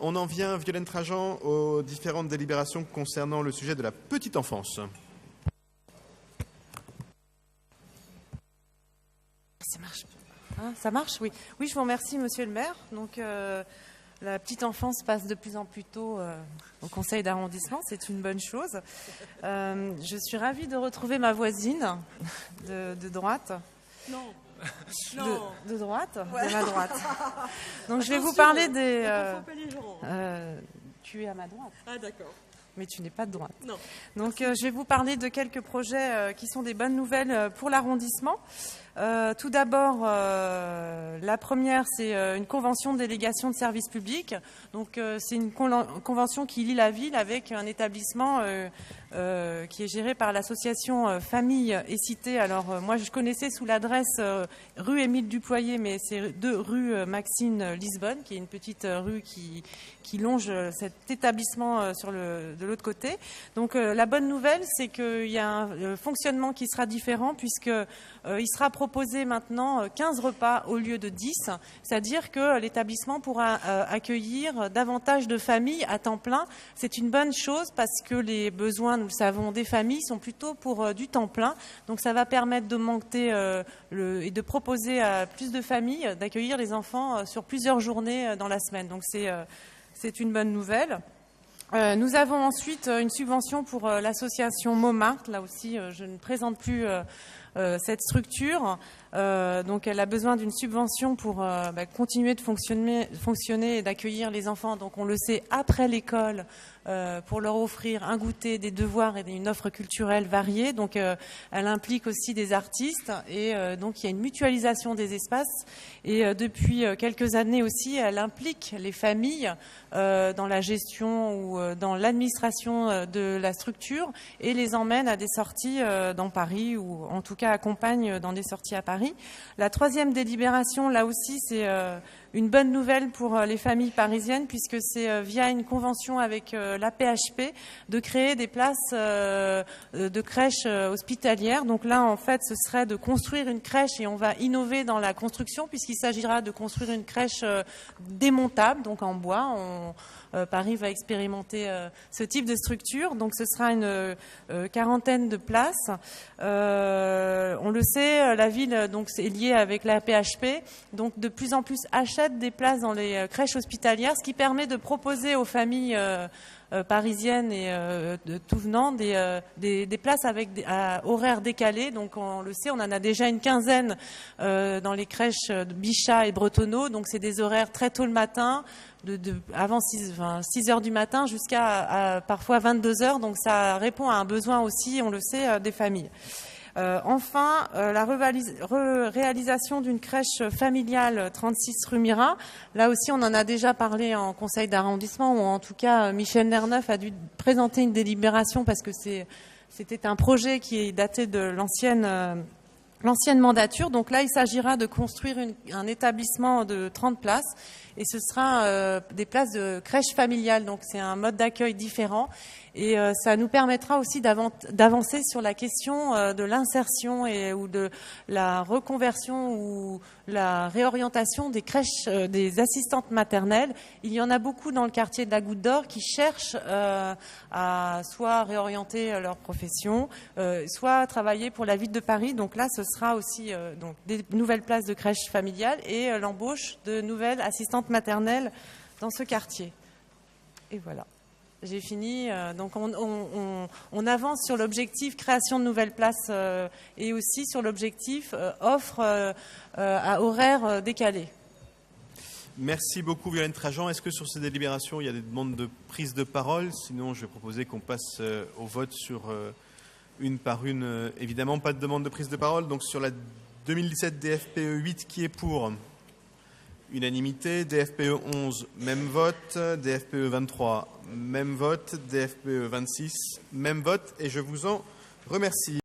On en vient, Violaine Trajan, aux différentes délibérations concernant le sujet de la petite enfance. Ça marche. Hein, ça marche, oui. Oui, je vous remercie, monsieur le maire. Donc, la petite enfance passe de plus en plus tôt au conseil d'arrondissement. C'est une bonne chose. Je suis ravie de retrouver ma voisine de droite. Non. De droite, ouais. De ma droite. Donc, attention, je vais vous parler des... tu es à ma droite. Ah, d'accord. Mais tu n'es pas de droite. Non. Donc, je vais vous parler de quelques projets qui sont des bonnes nouvelles pour l'arrondissement. Tout d'abord, la première, c'est une convention de délégation de services publics. Donc, c'est une convention qui lie la ville avec un établissement qui est géré par l'association Famille et Cité. Alors, moi, je connaissais sous l'adresse rue Émile Duployer, mais c'est rue Maxine Lisbonne, qui est une petite rue qui longe cet établissement de l'autre côté. Donc, la bonne nouvelle, c'est qu'il y a un fonctionnement qui sera différent, puisque il sera proposé maintenant 15 repas au lieu de 10, c'est-à-dire que l'établissement pourra accueillir davantage de familles à temps plein. C'est une bonne chose parce que les besoins, nous le savons, des familles sont plutôt pour du temps plein. Donc ça va permettre d'augmenter et de proposer à plus de familles d'accueillir les enfants sur plusieurs journées dans la semaine. Donc c'est une bonne nouvelle. Nous avons ensuite une subvention pour l'association Montmartre. Là aussi, je ne présente plus cette structure. Donc, elle a besoin d'une subvention pour continuer de fonctionner et d'accueillir les enfants. Donc, on le sait, après l'école, pour leur offrir un goûter, des devoirs et une offre culturelle variée. Donc, elle implique aussi des artistes et donc il y a une mutualisation des espaces. Et depuis quelques années aussi, elle implique les familles dans la gestion ou dans l'administration de la structure et les emmène à des sorties dans Paris ou en tout cas accompagne dans des sorties à Paris. La troisième délibération, là aussi, c'est une bonne nouvelle pour les familles parisiennes puisque c'est via une convention avec la PHP de créer des places de crèches hospitalières. Donc là, en fait, ce serait de construire une crèche et on va innover dans la construction puisqu'il s'agira de construire une crèche démontable, donc en bois. Paris va expérimenter ce type de structure. Donc ce sera une quarantaine de places. On le sait, la ville donc est liée avec la PHP. Donc de plus en plus achète des places dans les crèches hospitalières, ce qui permet de proposer aux familles parisiennes et de tout venant des places avec à horaires décalés. Donc on le sait, on en a déjà une quinzaine dans les crèches de Bichat et Bretonneau. Donc c'est des horaires très tôt le matin, avant 6 heures du matin jusqu'à parfois 22 heures. Donc ça répond à un besoin aussi, on le sait, des familles. Enfin, la réalisation d'une crèche familiale 36 rue Mira. Là aussi, on en a déjà parlé en conseil d'arrondissement, ou en tout cas, Michel Nerneuf a dû présenter une délibération parce que c'était un projet qui datait de l'ancienne mandature. Donc là, il s'agira de construire un établissement de 30 places et ce sera des places de crèche familiale. Donc c'est un mode d'accueil différent et ça nous permettra aussi d'avancer sur la question de l'insertion ou de la reconversion ou la réorientation des crèches, des assistantes maternelles. Il y en a beaucoup dans le quartier de la Goutte d'Or qui cherchent à soit réorienter leur profession, soit travailler pour la ville de Paris. Donc là, ce sera aussi donc des nouvelles places de crèches familiales et l'embauche de nouvelles assistantes maternelles dans ce quartier. Et voilà. J'ai fini. Donc on avance sur l'objectif création de nouvelles places et aussi sur l'objectif offre à horaires décalés. Merci beaucoup, Violaine Trajan. Est-ce que sur ces délibérations, il y a des demandes de prise de parole? Sinon, je vais proposer qu'on passe au vote sur une par une. Évidemment, pas de demande de prise de parole. Donc sur la 2017 DFPE 8, qui est pour? Unanimité. DFPE 11, même vote. DFPE 23, même vote. DFPE 26, même vote. Et je vous en remercie.